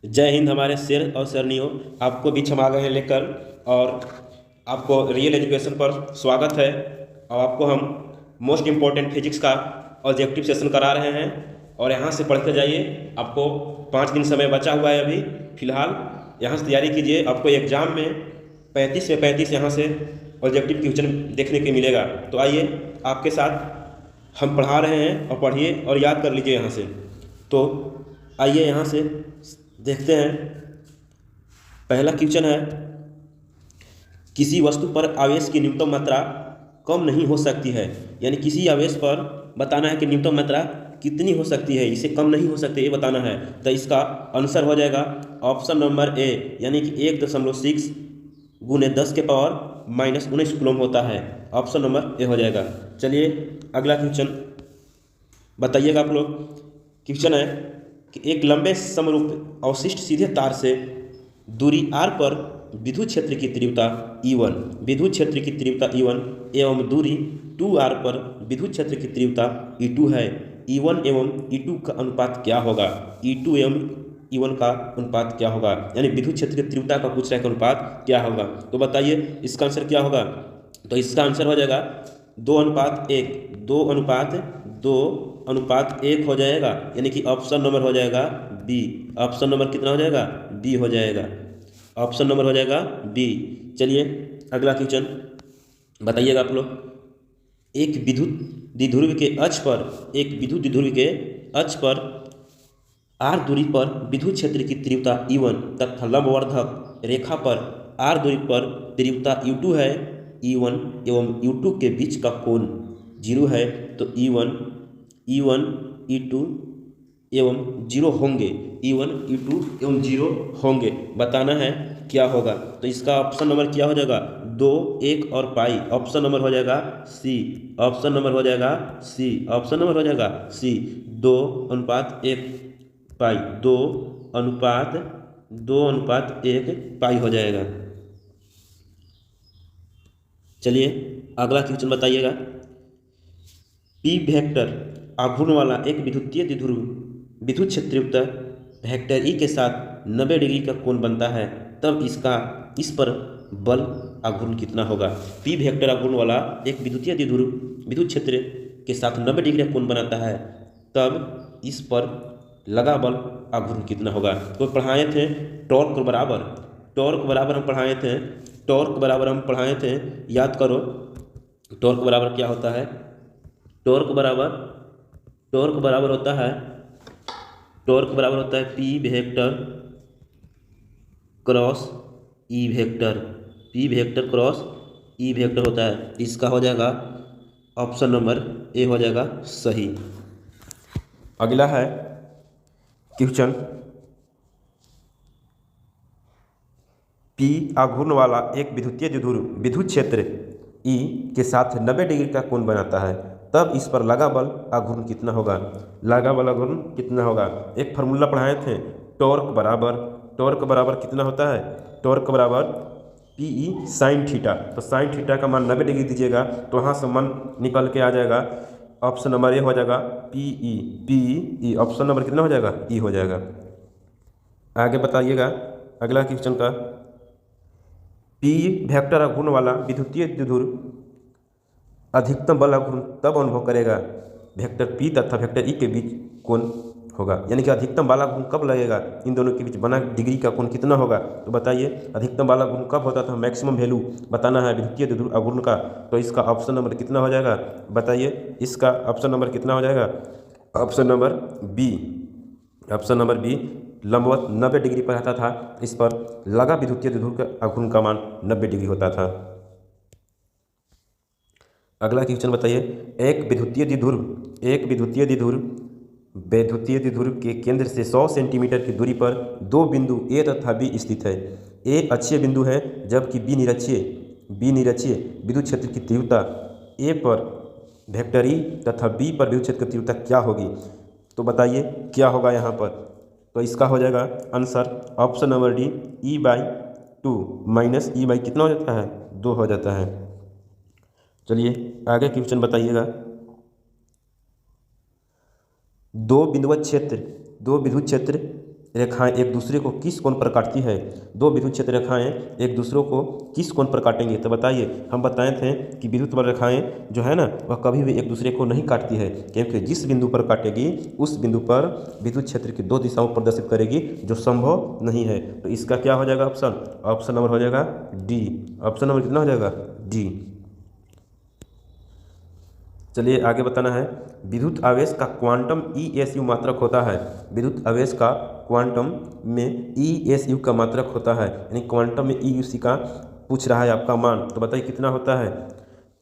जय हिंद हमारे शेर और शेरनियों। आपको बीच हम आ गए हैं लेकर, और आपको रियल एजुकेशन पर स्वागत है। और आपको हम मोस्ट इम्पोर्टेंट फिजिक्स का ऑब्जेक्टिव सेशन करा रहे हैं, और यहाँ से पढ़ते जाइए। आपको 5 दिन समय बचा हुआ है अभी फ़िलहाल। यहाँ से तैयारी कीजिए। आपको एग्ज़ाम में 35 में 35 यहाँ से ऑब्जेक्टिव क्वेश्चन देखने के मिलेगा। तो आइए आपके साथ हम पढ़ा रहे हैं, और पढ़िए और याद कर लीजिए यहाँ से। तो आइए यहाँ से देखते हैं। पहला क्वेश्चन है, किसी वस्तु पर आवेश की न्यूनतम मात्रा कम नहीं हो सकती है। यानी किसी आवेश पर बताना है कि न्यूनतम मात्रा कितनी हो सकती है, इसे कम नहीं हो सकती, ये बताना है। तो इसका आंसर हो जाएगा ऑप्शन नंबर ए, यानी कि 1.6 गुने 10 के पावर माइनस 19 कूलम होता है। ऑप्शन नंबर ए हो जाएगा। चलिए अगला क्वेश्चन बताइएगा आप लोग। क्वेश्चन है कि एक लंबे समरूप अवशिष्ट सीधे तार से दूरी r पर विद्युत क्षेत्र की तीव्रता E1, विद्युत क्षेत्र की तीव्रता E1 एवं दूरी 2r पर विद्युत क्षेत्र की तीव्रता E2 है। E1 एवं E2 का अनुपात क्या होगा? E2 एवं E1 का अनुपात क्या होगा? यानी विद्युत क्षेत्र की तीव्रता का पूछ रहा है कि अनुपात क्या होगा। तो बताइए इसका आंसर क्या होगा। तो इसका आंसर हो जाएगा 2:1, 2:1 हो जाएगा। यानी कि ऑप्शन नंबर हो जाएगा बी। ऑप्शन नंबर कितना हो जाएगा? बी हो जाएगा। ऑप्शन नंबर हो जाएगा बी। चलिए अगला क्वेश्चन बताइएगा आप लोग। एक विद्युत द्विध्रुव के अक्ष पर एक विद्युत द्विध्रुव के अक्ष पर आर दूरी पर विद्युत क्षेत्र की तीव्रता E1 तथा लंबवर्धक रेखा पर आर दूरी पर तीव्रता U2 है। E1 एवं U2 के बीच का कोण 0 है। तो E1 E2 एवं 0 होंगे। E1 E2 एवं 0 होंगे, बताना है क्या होगा। तो इसका ऑप्शन नंबर क्या हो जाएगा? 2, 1 और पाई। ऑप्शन नंबर हो जाएगा सी। ऑप्शन नंबर हो जाएगा सी। ऑप्शन नंबर हो जाएगा सी। 2:1 पाई, 2:1 पाई हो जाएगा। चलिए अगला क्वेश्चन बताइएगा। पी वेक्टर आघूर्ण वाला एक विद्युतीय द्विध्रुव विद्युत क्षेत्रयुक्त वेक्टर ई के साथ 90 डिग्री का कोण बनता है, तब इस पर बल आघूर्ण कितना होगा? पी वेक्टर आघूर्ण वाला एक विद्युतीय द्विध्रुव विद्युत क्षेत्र के साथ 90 डिग्री का कोण बनाता है, तब इस पर लगा बल आघूर्ण कितना होगा? तो पढ़ाए थे टॉर्क बराबर, हम पढ़ाए थे। याद करो टॉर्क बराबर क्या होता है। टॉर्क बराबर टॉर्क बराबर होता है P vector cross E vector. P vector cross E vector होता है। इसका हो जाएगा ऑप्शन नंबर ए हो जाएगा सही। अगला है क्वेश्चन, पी आघूर्ण वाला एक विद्युतीय द्विध्रुव विद्युत क्षेत्र ई के साथ 90 डिग्री का कोण बनाता है, तब इस पर लगा बल आघूर्ण कितना होगा? लगा बल आघूर्ण कितना होगा? एक फार्मूला पढ़ाए थे, टॉर्क बराबर कितना होता है? टॉर्क बराबर PE साइन थीटा। तो साइन थीटा का मान 90 डिग्री दीजिएगा, तो वहाँ से मान निकल के आ जाएगा। ऑप्शन नंबर ए हो जाएगा PE। ऑप्शन नंबर कितना हो जाएगा? ई हो जाएगा। आगे बताइएगा अगला क्वेश्चन का। पी वेक्टर आघूर्ण वाला विद्युतीय द्विध्रुव अधिकतम बल आघूर्ण तब अनुभव करेगा वेक्टर पी तथा वेक्टर ई के बीच कोण होगा। यानी कि अधिकतम बल आघूर्ण कब लगेगा, इन दोनों के बीच बना डिग्री का कोण कितना होगा? तो बताइए अधिकतम बल आघूर्ण कब होता था? मैक्सिमम वैल्यू बताना है विद्युतीय द्विध्रुव आघूर्ण का। तो इसका ऑप्शन नंबर कितना हो जाएगा? बताइए इसका ऑप्शन नंबर कितना हो जाएगा? Option number B. Option number B लंबवत 90 डिग्री पर रहता था, इस पर लगा विद्युतीय द्विध्रुव का आघूर्ण का मान 90 डिग्री होता था। अगला क्वेश्चन बताइए। एक विद्युतीय द्विध्रुव के केंद्र से 100 सेंटीमीटर की दूरी पर दो बिंदु ए तथा बी स्थित है। ए अक्षीय बिंदु है, जबकि बी निरक्षीय विद्युत क्षेत्र की तीव्रता ए पर वेक्टर ई तथा बी पर विद्युत क्षेत्र की तीव्रता क्या होगी? तो बताइए क्या होगा यहाँ पर। तो इसका हो जाएगा answer option number D E/2 minus E by कितना हो जाता है? 2 हो जाता है। चलिए आगे क्वेश्चन बताइएगा। दो विद्युत क्षेत्र रेखाएं एक दूसरे को किस कोण पर काटती है? दो विद्युत क्षेत्र रेखाएं एक दूसरों को किस कोण पर काटेंगे? तो बताइए, हम बताए थे कि विद्युत बल रेखाएं जो है ना वह कभी भी एक दूसरे को नहीं काटती है, क्योंकि जिस बिंदु पर काटेगी उस बिंदु पर विद्युत क्षेत्र की दो दिशाओं प्रदर्शित करेगी, जो संभव नहीं है। तो इसका क्या हो जाएगा ऑप्शन नंबर हो जाएगा डी। ऑप्शन नंबर कितना हो जाएगा? डी। चलिए आगे बताना है, विद्युत आवेश का क्वांटम ESU मात्रक होता है। विद्युत आवेश का क्वांटम में ESU का मात्रक होता है, यानी क्वांटम में EUC का पूछ रहा है आपका मान। तो बताइए कितना होता है?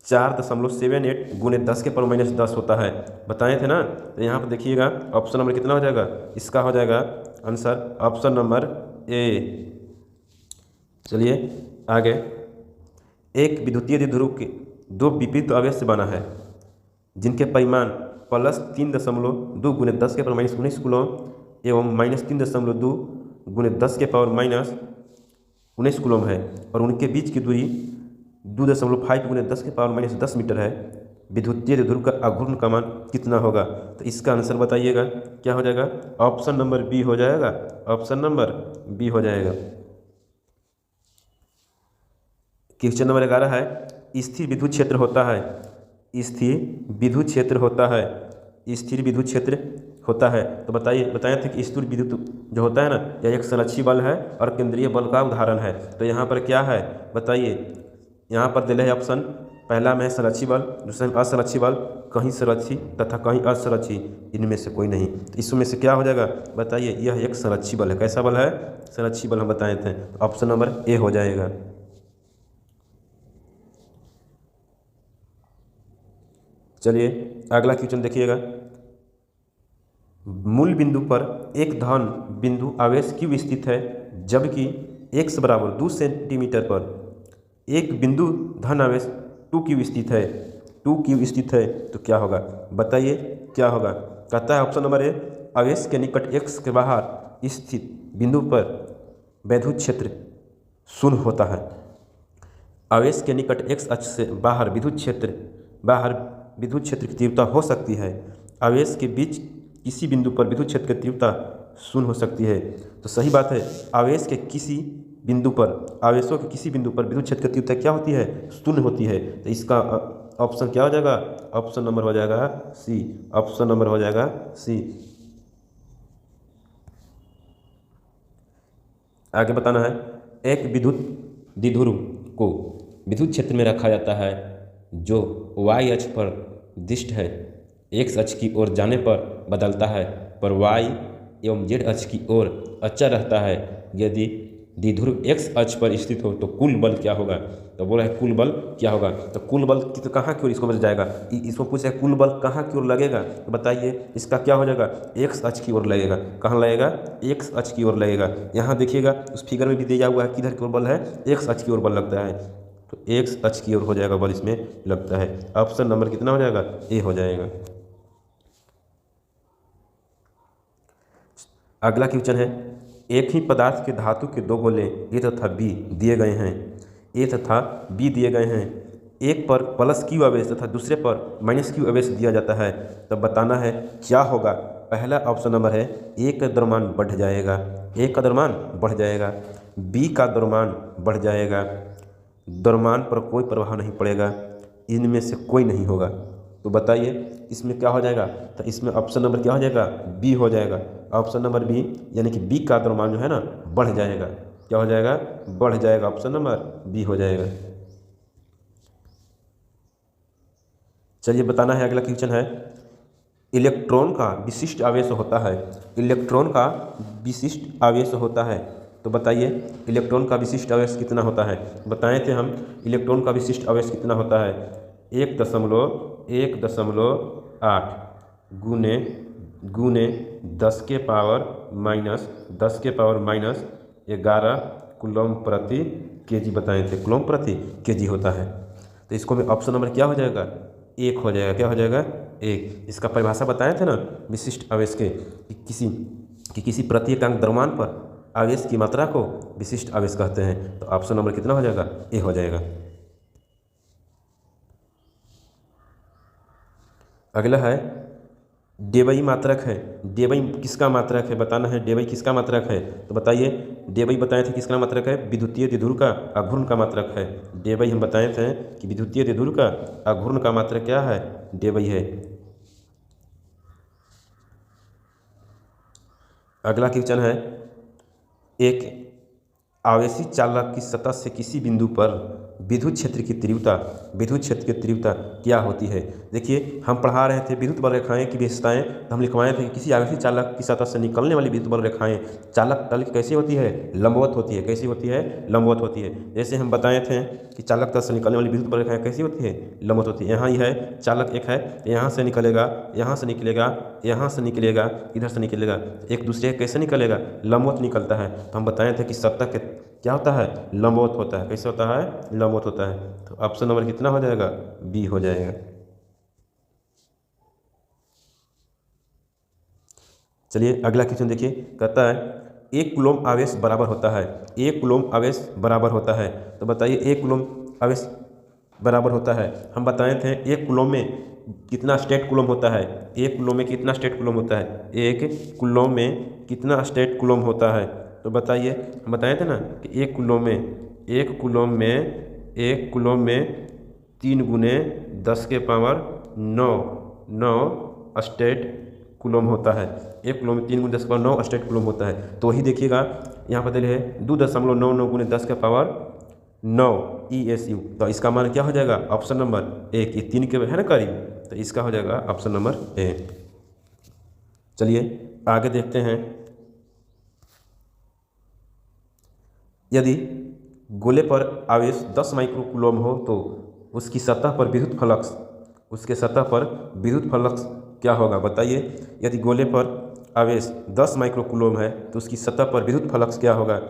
4.78 गुने 10⁻⁻10 होता है, बताए थे ना। तो यहाँ पर देखिएगा ऑप्शन नंबर कितना हो जाएगा? इसका हो जाएगा आंसर ऑप्शन नंबर ए। चलिए आगे, एक विद्युतीय द्विध्रुव के दो विपरीत आवेश से बना है जिनके परिमाण +3.2 गुने 10⁻⁻19 कूलम एवं -3.2 गुने 10⁻⁻19 कूलम है, और उनके बीच की दूरी 2.5 गुने 10⁻⁻10 मीटर है। विद्युतीय द्विध्रुव का आघूर्ण का मान कितना होगा? तो इसका आंसर बताइएगा, क्या हो जाएगा? ऑप्शन नंबर बी हो जाएगा। ऑप्शन नंबर बी हो जाएगा। क्वेश्चन नंबर 11 है, स्थिर विद्युत क्षेत्र होता है। स्थिर विद्युत क्षेत्र होता है। स्थिर विद्युत क्षेत्र होता है। तो बताए थे कि स्थिर विद्युत जो होता है ना, यह एक संरक्षी बल है और केंद्रीय बल का उदाहरण है। तो यहाँ पर क्या है बताइए? यहाँ पर दिले है ऑप्शन, पहला में संरक्षी बल, दूसरे में असंरक्षी बल, कहीं संरक्षी तथा कहीं असंरक्षी, इनमें से कोई नहीं। तो इसमें से क्या हो जाएगा बताइए? यह एक संरक्षी बल है। कैसा बल है? संरक्षी बल हम बताए थे। तो ऑप्शन नंबर ए हो जाएगा। चलिए अगला क्वेश्चन देखिएगा, मूल बिंदु पर एक धन बिंदु आवेश क्यू स्थित है, जबकि x बराबर 2 सेंटीमीटर पर एक बिंदु धन आवेश 2q स्थित है। 2q स्थित है तो क्या होगा बताइए? क्या होगा? कहता है ऑप्शन नंबर ए, आवेश के निकट x के बाहर स्थित बिंदु पर विद्युत क्षेत्र शून्य होता है। आवेश के निकट x अक्ष से बाहर विद्युत क्षेत्र की तीव्रता हो सकती है। आवेश के बीच किसी बिंदु पर विद्युत क्षेत्र की तीव्रता शून्य हो सकती है। तो सही बात है, आवेशों के किसी बिंदु पर विद्युत क्षेत्र की तीव्रता क्या होती है? शून्य होती है। तो इसका ऑप्शन क्या हो जाएगा? ऑप्शन नंबर हो जाएगा सी। ऑप्शन नंबर हो जाएगा सी। आगे बताना है, एक विद्युत द्विध्रुव को विद्युत क्षेत्र में रखा जाता है जो y अक्ष पर दिष्ट है, x अक्ष की ओर जाने पर बदलता है, पर y एवं z अक्ष की ओर अचर रहता है। यदि द्विध्रुव x अक्ष पर स्थित हो तो कुल बल क्या होगा? तो बोला है कुल बल क्या होगा? तो कुल बल तो कहाँ की ओर इसको बच जाएगा? इसको पूछा है कुल बल कहाँ की ओर लगेगा? तो बताइए इसका क्या हो जाएगा? x अक्ष की ओर लगेगा। कहाँ लगेगा? x अक्ष की ओर लगेगा। यहाँ देखिएगा उस फिगर में भी दिया हुआ है किधर की ओर बल है? x अक्ष की ओर बल लगता है, तो x अक्ष की ओर हो जाएगा बल इसमें लगता है। ऑप्शन नंबर कितना हो जाएगा? ए हो जाएगा। अगला क्वेश्चन है, एक ही पदार्थ के धातु के दो गोले ए तथा बी दिए गए हैं। ए तथा बी दिए गए हैं, एक पर +q आवेश तथा दूसरे पर -q आवेश दिया जाता है। तब बताना है क्या होगा? पहला ऑप्शन नंबर है ए का द्रव्यमान बढ़ जाएगा, ए का द्रव्यमान बढ़ जाएगा, बी का द्रव्यमान बढ़ जाएगा, द्रव्यमान पर कोई प्रभाव नहीं पड़ेगा, इनमें से कोई नहीं होगा। तो बताइए इसमें क्या हो जाएगा? तो इसमें ऑप्शन नंबर क्या हो जाएगा? बी हो जाएगा। ऑप्शन नंबर बी, यानी कि बी का द्रव्यमान जो है ना बढ़ जाएगा। क्या हो जाएगा? बढ़ जाएगा। ऑप्शन नंबर बी हो जाएगा। चलिए बताना है, अगला क्वेश्चन है, इलेक्ट्रॉन का विशिष्ट आवेश होता है। इलेक्ट्रॉन का विशिष्ट आवेश होता है। तो बताइए इलेक्ट्रॉन का विशिष्ट आवेश कितना होता है? बताए थे हम इलेक्ट्रॉन का विशिष्ट आवेश कितना होता है? 1.8 गुने 10⁻⁻11 कूलम प्रति केजी बताए थे। कूलम प्रति केजी होता है। तो इसको में ऑप्शन नंबर क्या हो जाएगा? 1 हो जाएगा। क्या हो जाएगा? 1। इसका परिभाषा बताए थे ना विशिष्ट आवेश के, कि किसी प्रति एकांक द्रव्यमान पर आवेश की मात्रा को विशिष्ट आवेश कहते हैं। तो ऑप्शन नंबर कितना हो जाएगा? ए हो जाएगा। अगला है, डेबई मात्रक है। डेबई किसका मात्रक है बताना है। डेबई किसका मात्रक है तो बताइए। डेबई बताए थे किसका मात्रक है, विद्युतीय द्विध्रुव का अघूर्ण का मात्रक है। डेबई हम बताए थे कि विद्युतीय द्विध्रुव का अघूर्ण का मात्रक क्या है, डेबई है। अगला क्वेश्चन है, एक आवेशी चालक की सतह से किसी बिंदु पर विद्युत क्षेत्र की तीव्रता क्या होती है। देखिए हम पढ़ा रहे थे विद्युत बल रेखाएं की विशेषताएं, तो हम लिखवाए थे कि किसी आवेशी चालक की सतह से निकलने वाली विद्युत बल रेखाएं चालक तल की कैसी होती है, लंबवत होती है। कैसी होती है, लंबवत होती है। जैसे हम बताए थे कि चालक तल से निकलने वाली विद्युत बल रेखाएं कैसी होती है, लंबवत होती है। यहाँ ही है चालक एक है, यहाँ से निकलेगा, यहाँ से निकलेगा, यहाँ से निकलेगा, इधर से निकलेगा, एक दूसरे कैसे निकलेगा, लंबवत निकलता है। तो हम बताए थे कि सतह के क्या होता है, लंबवत होता है। कैसे होता है, लंबवत होता है। तो ऑप्शन नंबर कितना हो जाएगा, बी हो जाएगा। चलिए अगला क्वेश्चन देखिए, कहता है एक कूलम आवेश बराबर होता है। एक कूलम आवेश बराबर होता है, तो बताइए एक कूलम आवेश बराबर होता है। हम बताए थे एक कूलम में कितना स्टेट कूलम होता है। एक कूलम में कितना स्टेट कूलम होता है, एक कूलम में कितना स्टेट कूलम होता है। तो बताइए, हम बताए थे ना कि एक कूलम में 3 गुने 10 के पावर 9 स्टेट कूलम होता है। एक कूलम में 3 गुने 10 के पावर 9 स्टेट कूलम होता है। तो वही देखिएगा यहाँ पर दिले है 2.99 गुने 10 के पावर 9 ESU। तो इसका मान क्या हो जाएगा, ऑप्शन नंबर ए, कि 3 के है ना करीब, तो इसका हो जाएगा ऑप्शन नंबर ए। चलिए आगे देखते हैं, यदि गोले पर आवेश 10 माइक्रो कूलम हो तो उसकी सतह पर विद्युत फ्लक्स, उसके सतह पर विद्युत फ्लक्स क्या होगा। बताइए, यदि गोले पर आवेश 10 माइक्रो कूलम है तो उसकी सतह पर विद्युत फ्लक्स क्या होगा।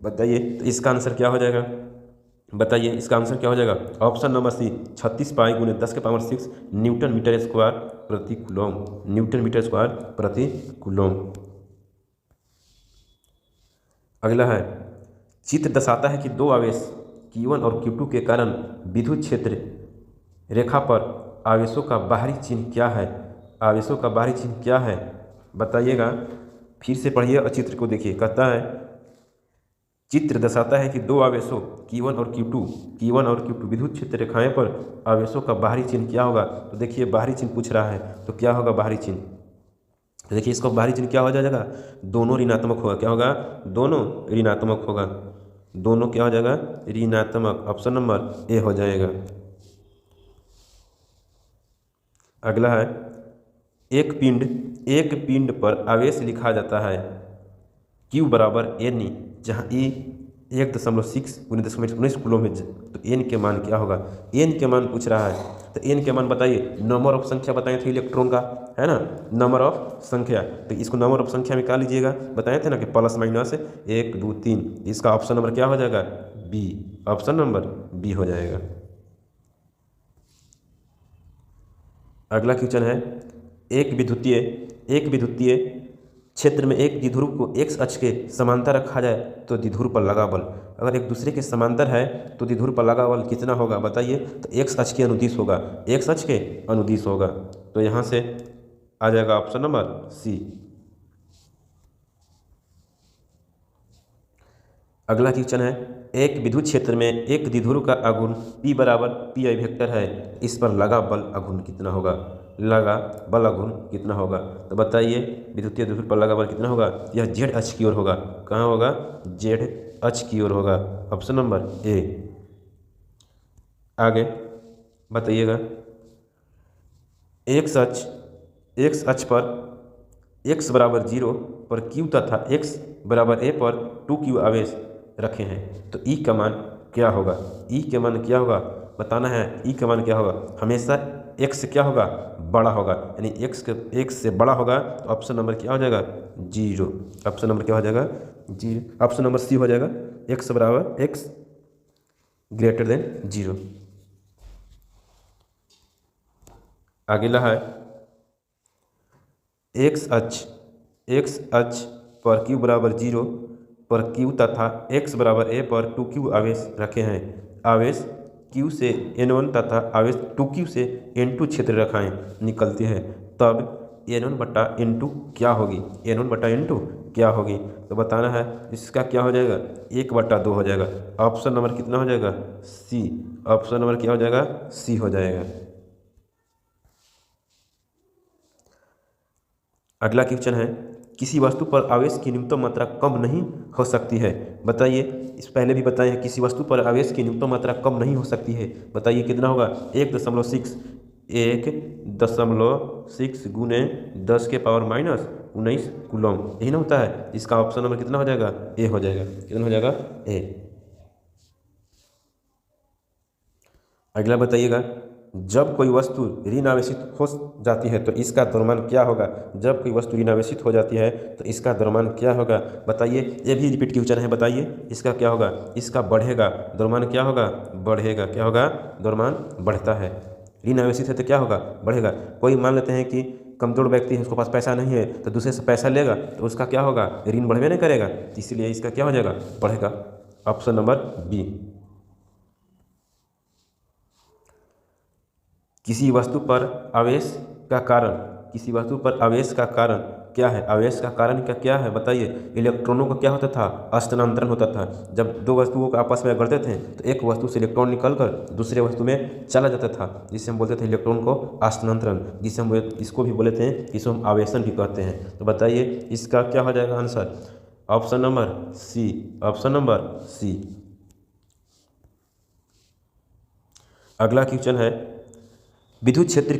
बताइए, तो इसका आंसर क्या हो जाएगा, बताइए इसका आंसर क्या हो जाएगा, ऑप्शन नंबर सी 36 पाई गुने 10 के पावर 6 न्यूटन मीटर स्क्वायर प्रति कूलम। न्यूटन मीटर स्क्वायर प्रति कूलम। अगला है, चित्र दर्शाता है कि दो आवेश Q1 और Q2 के कारण विद्युत क्षेत्र रेखा पर आवेशों का बाहरी चिन्ह क्या है। आवेशों का बाहरी चिन्ह क्या है बताइएगा। फिर से पढ़िए और चित्र को देखिए। कहता है चित्र दर्शाता है कि दो आवेशों Q1 और Q2 विद्युत क्षेत्र रेखाएं पर आवेशों का बाहरी चिन्ह क्या होगा। तो देखिए बाहरी चिन्ह पूछ रहा है, तो क्या होगा बाहरी चिन्ह। तो देखिए इसका बाहरी चिन्ह क्या हो जाएगा, दोनों ऋणात्मक होगा। क्या होगा, दोनों ऋणात्मक होगा। दोनों क्या हो जाएगा, ऋणात्मक। ऑप्शन नंबर ए हो जाएगा। अगला है, एक पिंड पर आवेश लिखा जाता है Q बराबर N, जहाँ E 1.6 गुने 10 कूलम है। तो N के मान क्या होगा, N के मान पूछ रहा है। तो N के मान बताइए, नंबर ऑफ संख्या बताए थे इलेक्ट्रॉन का, है ना, नंबर ऑफ संख्या। तो इसको नंबर ऑफ संख्या में क्या लीजिएगा, बताए थे ना कि प्लस माइनस 1 2 3। इसका ऑप्शन नंबर क्या हो जाएगा, बी। ऑप्शन नंबर बी हो जाएगा। अगला क्वेश्चन है, एक विद्युतीय क्षेत्र में एक द्विध्रुव को x अक्ष के समांतर रखा जाए तो द्विध्रुव पर लगा बल, अगर एक दूसरे के समांतर है तो द्विध्रुव पर लगा बल कितना होगा बताइए। तो x अक्ष के अनुदिश होगा, x अक्ष के अनुदिश होगा। तो यहाँ से आ जाएगा ऑप्शन नंबर सी। अगला क्वेश्चन है, एक विद्युत क्षेत्र में एक द्विध्रुव का आघूर्ण P बराबर PI वेक्टर है, इस पर लगा बल आघूर्ण कितना होगा। लगा बल आघूर्ण कितना होगा, तो बताइए विद्युतीय द्विध्रुव पर लगा बल कितना होगा। यह Z अक्ष की ओर होगा। कहाँ होगा, Z अक्ष की ओर होगा। Option number A. आगे बताइएगा, एक्स अक्ष पर x बराबर 0 पर Q तथा x बराबर a पर 2Q आवेश रखे हैं, तो E का मान क्या होगा। E के मान क्या होगा बताना है। E का मान क्या होगा, हमेशा x से क्या होगा, बड़ा होगा, यानी x से बड़ा होगा। तो ऑप्शन नंबर क्या हो जाएगा, 0। ऑप्शन नंबर क्या हो जाएगा, 0। ऑप्शन नंबर सी हो जाएगा, x बराबर x ग्रेटर देन 0। अगला है, x अक्ष पर Q बराबर 0 पर Q तथा x बराबर a पर 2Q आवेश रखे हैं। आवेश Q से N1 तथा आवेश 2Q से N2 क्षेत्र रेखाएं निकलती है, तब N1 बटा N2 क्या होगी, N1 बटा N2 क्या होगी। तो बताना है इसका क्या हो जाएगा, 1/2 हो जाएगा। ऑप्शन नंबर कितना हो जाएगा, सी। ऑप्शन नंबर क्या हो जाएगा, सी हो जाएगा। अगला क्वेश्चन है, किसी वस्तु पर आवेश की न्यूनतम मात्रा कम नहीं हो सकती है। बताइए, इस पहले भी बताए हैं, किसी वस्तु पर आवेश की न्यूनतम मात्रा कम नहीं हो सकती है। बताइए कितना होगा, 1.6 1.6 गुने 10⁻⁻19 कूलम, यही ना होता है। इसका ऑप्शन नंबर कितना हो जाएगा, ए हो जाएगा। कितना हो जाएगा, ए। अगला बताइएगा, जब कोई वस्तु ऋण आवेशित हो जाती है तो इसका द्रव्यमान क्या होगा। जब कोई वस्तु ऋण आवेशित हो जाती है तो इसका द्रव्यमान क्या होगा। बताइए, ये भी रिपीट क्वेश्चन है। बताइए इसका क्या होगा, इसका बढ़ेगा। द्रव्यमान क्या होगा, बढ़ेगा। क्या होगा, द्रव्यमान बढ़ता है। ऋण आवेशित है तो क्या होगा, बढ़ेगा। कोई मान लेते हैं कि कमजोर व्यक्ति है, उसके पास पैसा नहीं है, तो दूसरे से पैसा लेगा तो उसका क्या होगा, ऋण बढ़वे नहीं करेगा, इसीलिए इसका क्या हो जाएगा, बढ़ेगा। Option number B. किसी वस्तु पर आवेश का कारण, किसी वस्तु पर आवेश का कारण क्या है। आवेश का कारण क्या है, बताइए। इलेक्ट्रॉनों का क्या होता था, स्थानांतरण होता था। जब दो वस्तुओं को आपस में करते थे तो एक वस्तु से इलेक्ट्रॉन निकलकर दूसरे वस्तु में चला जाता था, जिसे हम बोलते थे इलेक्ट्रॉन को स्थानांतरण, जिसे हम इसको भी बोले थे, इसको हम आवेशन भी कहते हैं। तो बताइए इसका क्या हो जाएगा answer, option number C. Option number C. अगला क्वेश्चन है, विद्युत क्षेत्र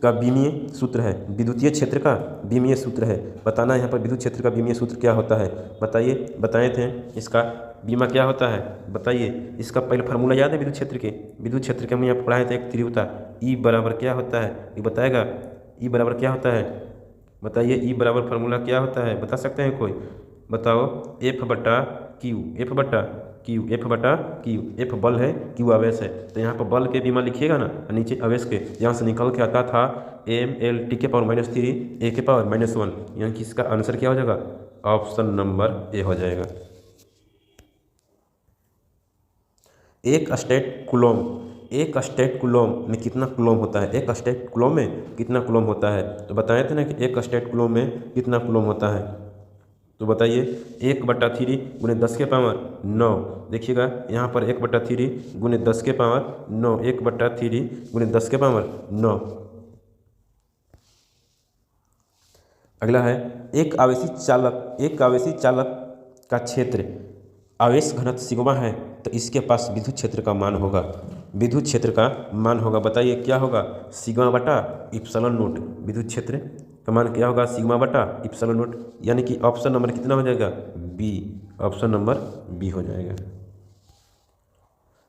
का विमीय सूत्र है। विद्युतीय क्षेत्र का विमीय सूत्र है। बताना यहाँ पर विद्युत क्षेत्र का विमीय सूत्र क्या होता है। बताइए, बताए थे इसका बीमा क्या होता है। बताइए इसका पहले फार्मूला याद है विद्युत क्षेत्र के। विद्युत क्षेत्र के हम यहाँ पढ़ाए थे, एक तीव्रता ई बराबर क्या होता है, ये बताएगा। ई बराबर क्या होता है, बताइए। ई बराबर फार्मूला क्या होता है, बता सकते हैं कोई, बताओ। एफ बटा क्यू, एफ बटा क्यू, एफ बटा क्यू। एफ बल है, क्यू आवेश है, तो यहाँ पर बल के बीमा लिखिएगा ना, नीचे आवेश के, यहाँ से निकल के आता था mL/T⁻³ A⁻⁻1, यानी कि इसका आंसर क्या हो जाएगा, ऑप्शन नंबर ए हो जाएगा। एक स्टेट कूलम, एक स्टेट कूलम में कितना कूलम होता है। एक स्टेट कूलम में कितना कूलम होता है, तो बताए थे ना कि एक स्टेट कूलम में कितना कूलम होता है। तो बताइए 1/3 गुने 10⁻9। देखिएगा यहाँ पर 1/3 गुने 10⁻9, 1/3 गुने 10⁻9। अगला है, एक आवेशी चालक का क्षेत्र आवेश घनत्व सिग्मा है तो इसके पास विद्युत क्षेत्र का मान होगा। विद्युत क्षेत्र का मान होगा, बताइए क्या होगा, सिग्मा बटा इप्सिलॉन नोट। विद्युत क्षेत्र का मान क्या होगा, सिग्मा बटा इप्सिलॉन नोट, यानी कि ऑप्शन नंबर कितना हो जाएगा, बी। ऑप्शन नंबर बी हो जाएगा।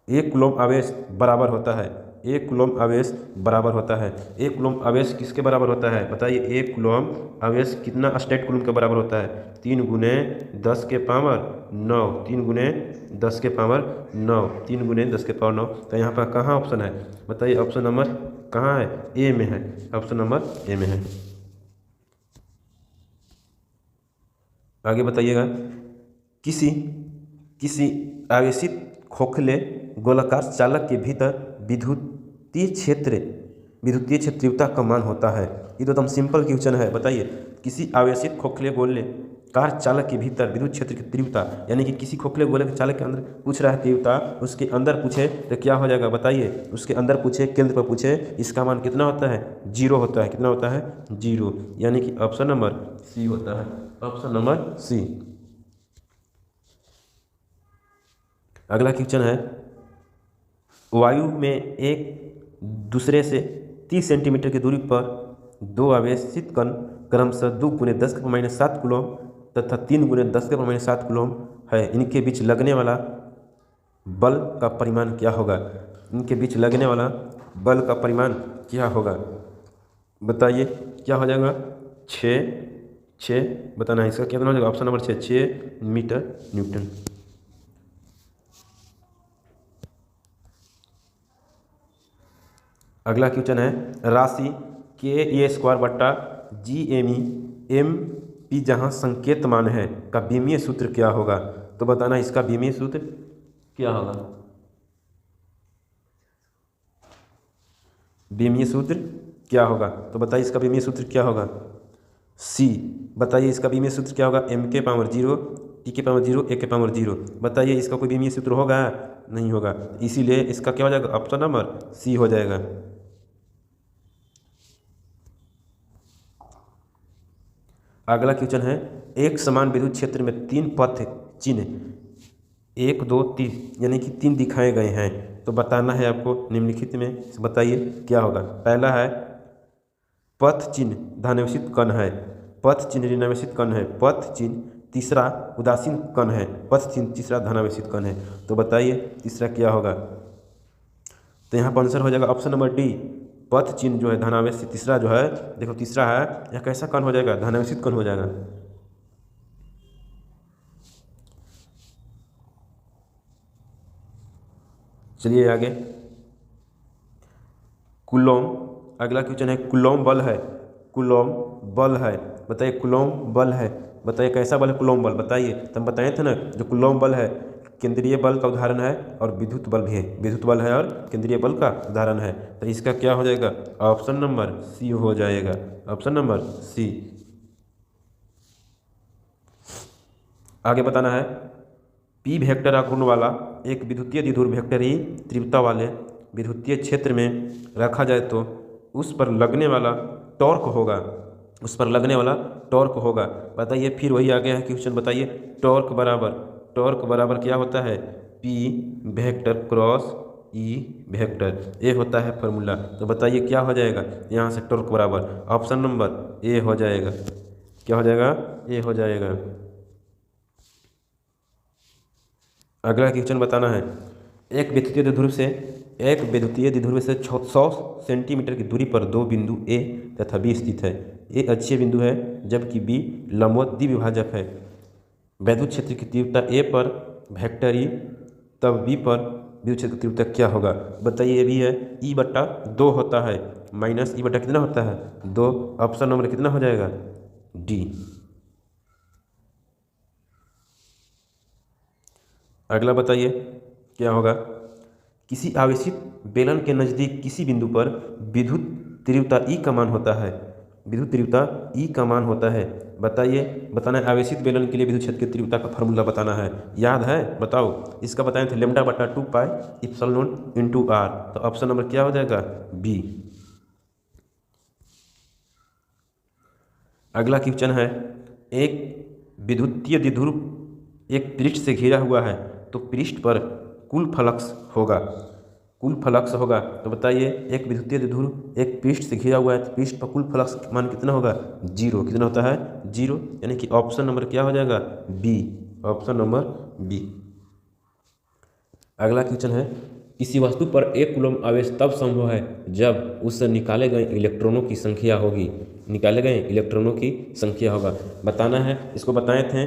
एक कूलम आवेश बराबर होता है, एक कूलम आवेश बराबर होता है। एक कूलम आवेश किसके बराबर होता है, बताइए। एक कूलम आवेश कितना स्टेट कूलम के बराबर होता है, 3 गुने 10⁻9, 3 गुने 10⁻9, 3 गुने 10⁻9। तो यहाँ पर कहाँ ऑप्शन है, बताइए। ऑप्शन नंबर कहाँ है, ए में है। ऑप्शन नंबर ए में है। आगे बताइएगा, किसी आवेशित खोखले गोलाकार चालक के भीतर विद्युतीय क्षेत्र तीव्रता का मान होता है। ये तो एकदम सिंपल क्वेश्चन है। बताइए, किसी आवेशित खोखले गोलाकार चालक के भीतर विद्युत क्षेत्र की तीव्रता, यानी कि किसी खोखले गोले के चालक के अंदर पूछ रहा है तीव्रता, उसके अंदर पूछे तो क्या हो जाएगा, बताइए। उसके अंदर पूछे, केंद्र पर पूछे, इसका मान कितना होता है, 0 होता है। कितना होता है, 0, यानी कि ऑप्शन नंबर सी होता है। Option number C. अगला क्वेश्चन है, वायु में एक दूसरे से 30 सेंटीमीटर की दूरी पर दो आवेशित कण क्रमशः 2 गुने 10⁻7 कूलम तथा 3 गुने 10⁻7 कूलम है। इनके बीच लगने वाला बल का परिमाण क्या होगा। इनके बीच लगने वाला बल का परिमाण क्या होगा, बताइए। क्या हो जाएगा, 6 बताना है। इसका कितना हो जाएगा, ऑप्शन नंबर 6 मीटर न्यूटन। अगला क्वेश्चन है, राशि KA² बटा GME जहाँ संकेत मान है का विमीय सूत्र क्या होगा। तो बताना इसका विमीय सूत्र क्या होगा। विमीय सूत्र क्या होगा, तो बताइए इसका विमीय सूत्र क्या होगा। सी। बताइए इसका बीमीय सूत्र क्या होगा, m के पावर 0 t के पावर 0 a के पावर 0। बताइए इसका कोई बीमीय सूत्र होगा, नहीं होगा, इसीलिए इसका क्या हो जाएगा, ऑप्शन नंबर सी हो जाएगा। अगला क्वेश्चन है, एक समान विद्युत क्षेत्र में 3 पथ चिन्ह 1 2 3 यानी कि 3 दिखाए गए हैं, तो बताना है आपको निम्नलिखित में। बताइए क्या होगा। पहला है पथ चिन्ह धनावेशित कण है, पथ चिन्ह ऋणावेशित कण है, पथ चिन्ह तीसरा उदासीन कण है, पथ चिन्ह तीसरा धनावेशित कण है। तो बताइए तीसरा क्या होगा। तो यहाँ पर आंसर हो जाएगा ऑप्शन नंबर डी, पथ चिन्ह जो है धनावेशित। तीसरा जो है, देखो तीसरा है, यह कैसा कण हो जाएगा, धनावेशित कण हो जाएगा। चलिए आगे, कूलॉम। अगला क्वेश्चन है, कूलॉम बल है, कूलॉम बल है। बताइए कूलॉम बल है, बताइए कैसा बल है कूलॉम बल। बताइए, तो हम बताए थे ना, जो कूलॉम बल है केंद्रीय बल का उदाहरण है और विद्युत बल भी है, विद्युत बल है और केंद्रीय बल का उदाहरण है। तो इसका क्या हो जाएगा, ऑप्शन नंबर सी हो जाएगा, ऑप्शन नंबर सी। आगे बताना है, पी वेक्टर आघूर्ण वाला एक विद्युतीय द्विध्रुव वेक्टर ही तीव्रता वाले विद्युतीय क्षेत्र में रखा जाए तो उस पर लगने वाला टॉर्क होगा, उस पर लगने वाला टॉर्क होगा। बताइए फिर वही आ गया है क्वेश्चन। बताइए टॉर्क बराबर क्या होता है, P vector cross E vector, ये होता है फॉर्मूला। तो बताइए क्या हो जाएगा यहाँ से, टॉर्क बराबर ऑप्शन नंबर ए हो जाएगा। क्या हो जाएगा, ए हो जाएगा। अगला क्वेश्चन बताना है, एक विद्युतीय द्विध्रुव से 100 सेंटीमीटर की दूरी पर दो बिंदु ए तथा बी स्थित है। ए अक्षीय बिंदु है जबकि बी लंबवत द्विविभाजक है। विद्युत क्षेत्र की तीव्रता ए पर वेक्टर ई, तब बी पर विद्युत क्षेत्र की तीव्रता क्या होगा। बताइए, ये भी है E/2 होता है, माइनस E/, कितना होता है 2। ऑप्शन नंबर कितना हो जाएगा, डी। अगला बताइए क्या होगा, किसी आवेशित बेलन के नज़दीक किसी बिंदु पर विद्युत तीव्रता ई का मान होता है, विद्युत तीव्रता ई का मान होता है। बताइए, बताना है आवेशित बेलन के लिए विद्युत क्षेत्र की तीव्रता का फॉर्मूला बताना है, याद है, बताओ। इसका बताए थे λ/2 पाई एप्सिलॉन × r। तो ऑप्शन नंबर क्या हो जाएगा, बी। अगला क्वेश्चन है, एक विद्युतीय द्विध्रुव एक पृष्ठ से घिरा हुआ है तो पृष्ठ पर कुल फ्लक्स होगा, कुल फ्लक्स होगा। तो बताइए, एक विद्युतीय द्विध्रुव एक पृष्ठ से घिरा हुआ है तो पृष्ठ पर कुल फ्लक्स मान कितना होगा, 0। कितना होता है, 0, यानी कि ऑप्शन नंबर क्या हो जाएगा, बी, ऑप्शन नंबर बी। अगला क्वेश्चन है, किसी वस्तु पर 1 कूलम आवेश तब संभव है जब उससे निकाले गए इलेक्ट्रॉनों की संख्या होगी, निकाले गए इलेक्ट्रॉनों की संख्या होगा। बताना है, इसको बताए थे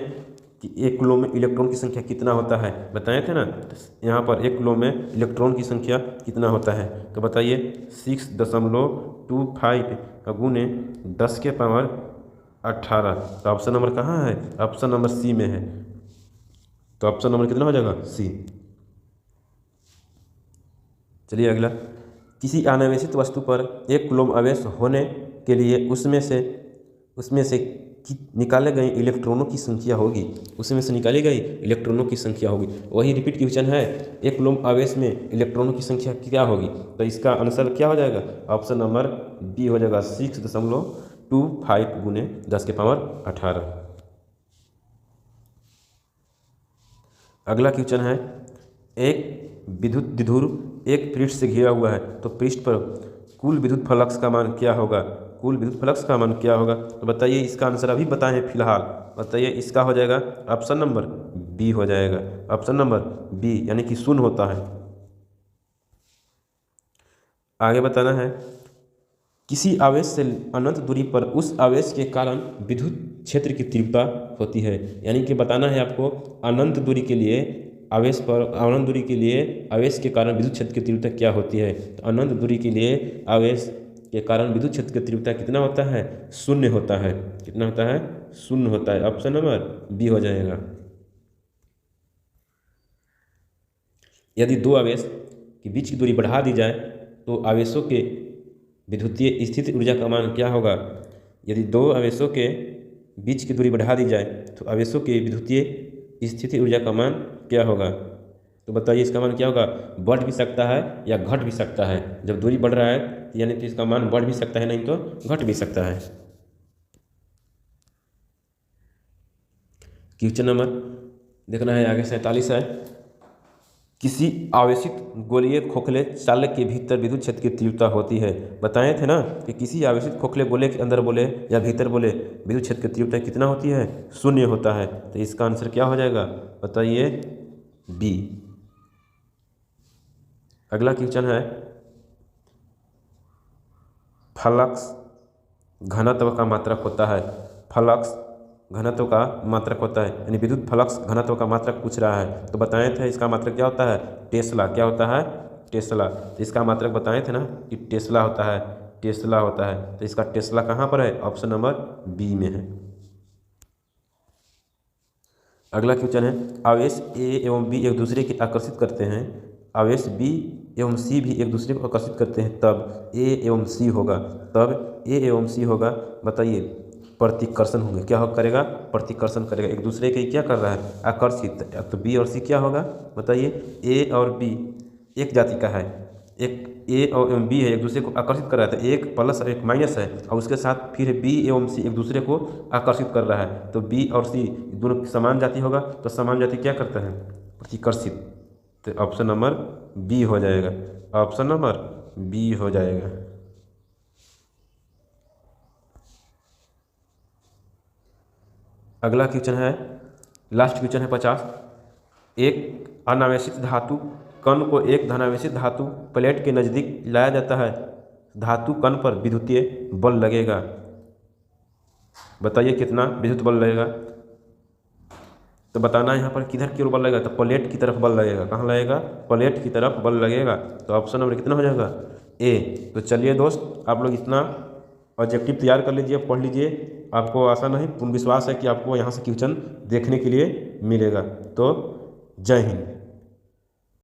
कि 1 कूलम में इलेक्ट्रॉन की संख्या कितना होता है, बताए थे ना। यहाँ पर 1 कूलम में इलेक्ट्रॉन की संख्या कितना होता है। तो बताइए 6.25 गुने 10 के पावर 18। तो ऑप्शन नंबर कहाँ है, ऑप्शन नंबर सी में है। तो ऑप्शन नंबर कितना हो जाएगा, सी। चलिए अगला, किसी अनावेशित वस्तु पर 1 कूलम आवेश होने के लिए उसमें से निकाले गए इलेक्ट्रॉनों की संख्या होगी, उसमें से निकाली गई इलेक्ट्रॉनों की संख्या होगी। वही रिपीट क्वेश्चन है, 1 कूलम आवेश में इलेक्ट्रॉनों की संख्या क्या होगी। तो इसका आंसर क्या हो जाएगा, ऑप्शन नंबर बी हो जाएगा, 6.25 गुने 10 के पावर 18। अगला क्वेश्चन है, एक विद्युत द्विध्रुव एक पृष्ठ से घिरा हुआ है तो पृष्ठ पर कुल विद्युत फ्लक्स का मान क्या होगा, कुल विद्युत फ्लक्स का मान क्या होगा। तो बताइए, इसका आंसर अभी बताएं फिलहाल। बताइए, इसका हो जाएगा ऑप्शन नंबर बी हो जाएगा, ऑप्शन नंबर बी, यानी कि 0 होता है। आगे बताना है, किसी आवेश से अनंत दूरी पर उस आवेश के कारण विद्युत क्षेत्र की तीव्रता होती है। यानी कि बताना है आपको, अनंत दूरी के लिए आवेश पर, अनंत दूरी के लिए आवेश के कारण विद्युत क्षेत्र की तीव्रता क्या होती है। तो अनंत दूरी के लिए आवेश के कारण विद्युत क्षेत्र की तीव्रता कितना होता है, 0 होता है। कितना होता है, 0 होता है। ऑप्शन नंबर बी हो जाएगा। यदि दो आवेश के बीच की दूरी बढ़ा दी जाए तो आवेशों के विद्युतीय स्थिति ऊर्जा का मान क्या होगा। यदि दो आवेशों के बीच की दूरी बढ़ा दी जाए तो आवेशों की विद्युतीय स्थिति ऊर्जा का मान क्या होगा? तो बताइए इसका मान क्या होगा? बढ़ भी सकता है या घट भी सकता है। जब दूरी बढ़ रहा है यानी तो इसका मान बढ़ भी सकता है, नहीं तो घट भी सकता है। क्वेश्चन नंबर देखना है आगे 47 है। किसी आवेशित गोलीय खोखले चालक के भीतर विद्युत क्षेत्र की तीव्रता होती है। बताए थे ना कि किसी आवेशित खोखले गोले के अंदर बोले या भीतर बोले विद्युत क्षेत्र की तीव्रता कितना होती है? 0 होता है। तो इसका आंसर क्या हो जाएगा? बताइए बी। अगला क्वेश्चन है फ्लक्स घनत्व का मात्रक होता है। फ्लक्स घनत्व का मात्रक होता है, यानी विद्युत फ्लक्स घनत्व का मात्रक पूछ रहा है। तो बताए थे इसका मात्रक क्या होता है? टेस्ला। क्या होता है? टेस्ला। तो इसका मात्रक बताए थे ना कि टेस्ला होता है, टेस्ला होता है। तो इसका टेस्ला कहाँ पर है? ऑप्शन नंबर बी में है। अगला क्वेश्चन है आवेश ए एवं बी एक दूसरे की आकर्षित करते हैं, आवेश बी एवं सी भी एक दूसरे को आकर्षित करते हैं, तब ए एवं सी होगा। तब ए एवं सी होगा, बताइए प्रतिकर्षण होंगे। क्या करेगा? प्रतिकर्षण करेगा। एक दूसरे के क्या कर रहा है? आकर्षित। तो बी और सी क्या होगा? बताइए ए और बी एक जाति का है, एक ए और बी है, एक दूसरे को आकर्षित कर रहा है। तो एक प्लस और एक माइनस है, और उसके साथ फिर बी एवं सी एक दूसरे को आकर्षित कर रहा है। तो बी और सी दोनों समान जाति होगा। तो समान जाति क्या करता है? प्रतिकर्षित। तो ऑप्शन नंबर बी हो जाएगा, ऑप्शन नंबर बी हो जाएगा। अगला क्वेश्चन है, लास्ट क्वेश्चन है 50। एक अनावेशित धातु कण को एक धनावेशित धातु प्लेट के नज़दीक लाया जाता है, धातु कण पर विद्युतीय बल लगेगा। बताइए कितना विद्युत बल लगेगा? तो बताना यहाँ पर किधर की ओर बल लगेगा? तो प्लेट की तरफ बल लगेगा। कहाँ लगेगा? प्लेट की तरफ बल लगेगा। तो ऑप्शन नंबर कितना हो जाएगा? ए। तो चलिए दोस्त, आप लोग इतना ऑब्जेक्टिव तैयार कर लीजिए, पढ़ लीजिए। आपको आशा नहीं पूर्ण विश्वास है कि आपको यहाँ से क्वेश्चन देखने के लिए मिलेगा। तो जय हिंद।